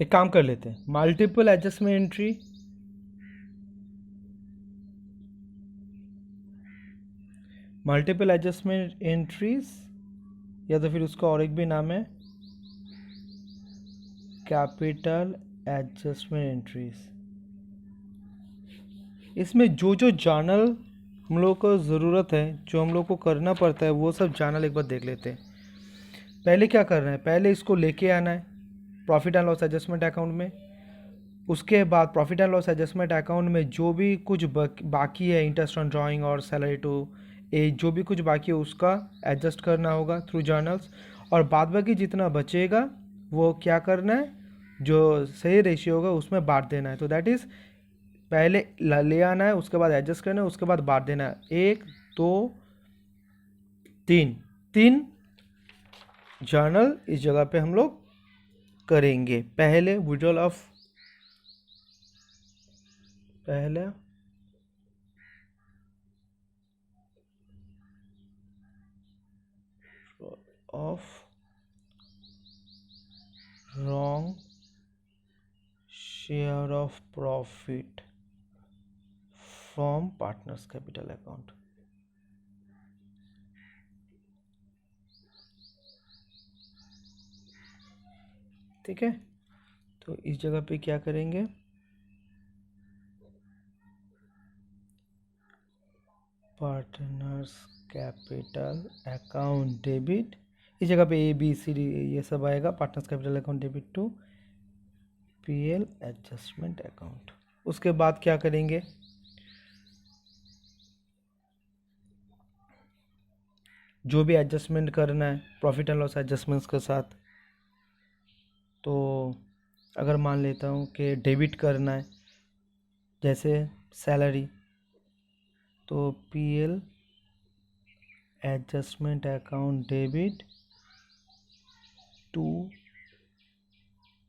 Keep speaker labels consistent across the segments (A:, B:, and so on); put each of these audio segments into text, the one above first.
A: एक काम कर लेते हैं, multiple adjustment entry, multiple adjustment entries, या तो फिर उसका और एक भी नाम है कैपिटल एडजस्टमेंट एंट्रीज। इसमें जो जो जर्नल हम लोग को ज़रूरत है, जो हम लोग को करना पड़ता है, वो सब जर्नल एक बार देख लेते हैं। पहले क्या करना है, पहले इसको लेके आना है profit and loss adjustment account में। उसके बाद profit and loss adjustment account में जो भी कुछ बाकी है, इंटरेस्ट ऑन ड्राइंग और सैलरी टू ए, जो भी कुछ बाकी है उसका एडजस्ट करना होगा थ्रू जर्नल्स। और बाद बाकी जितना बचेगा वो क्या करना है, जो सही रेशियो होगा उसमें बांट देना है। तो दैट इज़ पहले ले आना है, उसके बाद एडजस्ट करना है, उसके बाद बांट देना है। 1 2 3, 3 जर्नल इस जगह पे हम लोग करेंगे। पहले withdrawal of wrong share of profit from partners capital account। ठीक है, तो इस जगह पे क्या करेंगे, पार्टनर्स कैपिटल अकाउंट डेबिट, इस जगह पे ABCD ये सब आएगा। Partners capital account debit to PL adjustment account. उसके बाद क्या करेंगे, जो भी एडजस्टमेंट करना है प्रॉफिट एंड लॉस एडजस्टमेंट्स के साथ, तो अगर मान लेता हूँ कि डेबिट करना है जैसे सैलरी, तो PL adjustment account debit to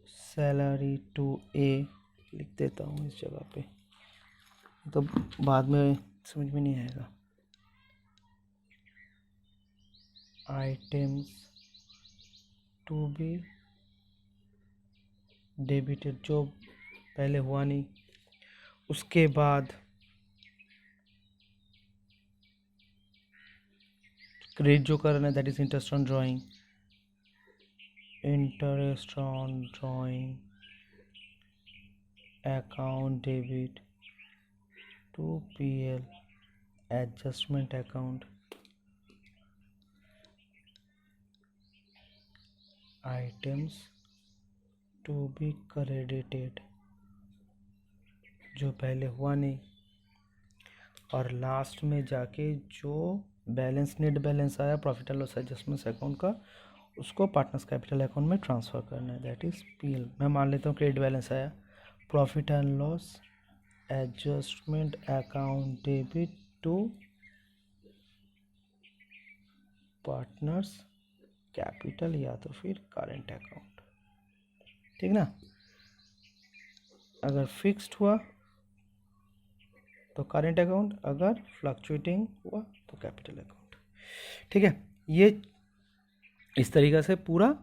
A: salary to A लिख देता हूँ इस जगह पे, तो बाद में समझ में नहीं आएगा। आइटम्स टू बी डेबिटेड, जो पहले हुआ नहीं। उसके बाद क्रेडिट जो करना है that is interest on drawing, interest on drawing account debit to PL adjustment account. Items to be credited, जो पहले हुआ नहीं। और लास्ट में जाके जो बैलेंस नेट बैलेंस आया profit and loss adjustment account का, उसको पार्टनर्स कैपिटल अकाउंट में ट्रांसफ़र करना है, दैट इज़ PL। मैं मान लेता हूँ क्रेडिट बैलेंस आया, profit and loss adjustment account debit to partners capital या तो फिर करेंट अकाउंट। ठीक ना, अगर फिक्स्ड हुआ तो करेंट अकाउंट, अगर फ्लक्चुएटिंग हुआ तो कैपिटल अकाउंट। ठीक है, ये इस तरीक़े से पूरा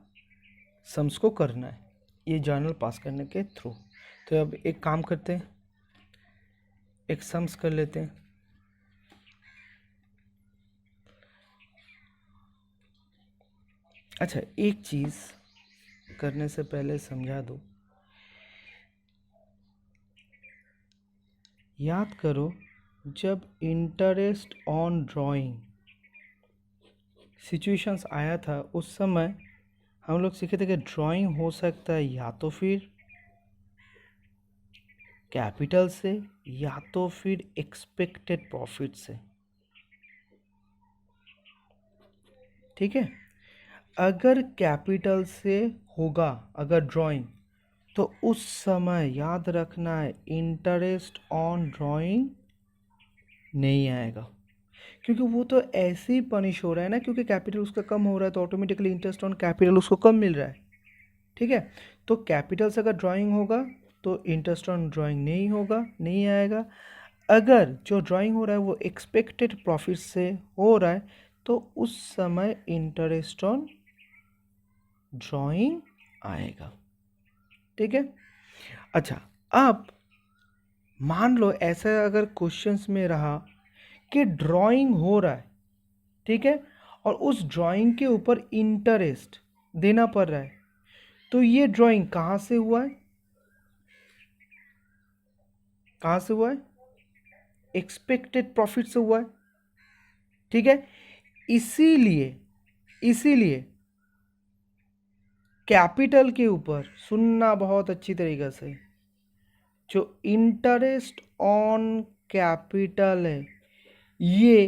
A: सम्स को करना है ये जर्नल पास करने के थ्रू। तो अब एक काम करते हैं, एक सम्स कर लेते हैं। अच्छा, एक चीज़ करने से पहले समझा दो, याद करो जब इंटरेस्ट ऑन ड्राइंग सिचुएशंस आया था उस समय हम लोग सीखे थे कि ड्राइंग हो सकता है या तो फिर कैपिटल से या तो फिर एक्सपेक्टेड प्रॉफिट से। ठीक है, अगर कैपिटल से होगा अगर ड्राइंग, तो उस समय याद रखना है इंटरेस्ट ऑन ड्राइंग नहीं आएगा, क्योंकि वो तो ऐसे ही पनिश हो रहा है ना, क्योंकि कैपिटल उसका कम हो रहा है तो ऑटोमेटिकली इंटरेस्ट ऑन कैपिटल उसको कम मिल रहा है। ठीक है, तो कैपिटल से अगर ड्राइंग होगा तो इंटरेस्ट ऑन ड्राइंग नहीं होगा, नहीं आएगा। अगर जो ड्राइंग हो रहा है वो एक्सपेक्टेड प्रॉफिट से हो रहा है तो उस समय इंटरेस्ट ऑन ड्राइंग आएगा। ठीक है। अच्छा, अब मान लो ऐसा अगर क्वेश्चंस में रहा कि ड्राइंग हो रहा है, ठीक है, और उस ड्राइंग के ऊपर इंटरेस्ट देना पड़ रहा है, तो ये ड्राइंग कहाँ से हुआ है? कहाँ से हुआ है? एक्सपेक्टेड प्रॉफिट से हुआ है, ठीक है। इसीलिए इसीलिए कैपिटल के ऊपर सुनना बहुत अच्छी तरीके से, जो इंटरेस्ट ऑन कैपिटल है ये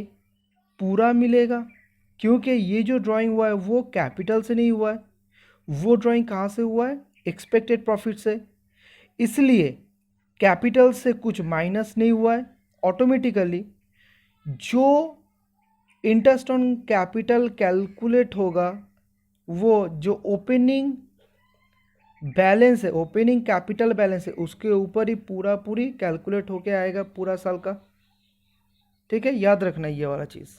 A: पूरा मिलेगा, क्योंकि ये जो ड्राइंग हुआ है वो कैपिटल से नहीं हुआ है, वो ड्राइंग कहाँ से हुआ है? एक्सपेक्टेड प्रॉफिट से। इसलिए कैपिटल से कुछ माइनस नहीं हुआ है, ऑटोमेटिकली जो इंटरेस्ट ऑन कैपिटल कैलकुलेट होगा वो जो ओपनिंग बैलेंस है, ओपनिंग कैपिटल बैलेंस है, उसके ऊपर ही पूरी कैलकुलेट होके आएगा पूरा साल का, ठीक है। याद रखना ये वाला चीज़।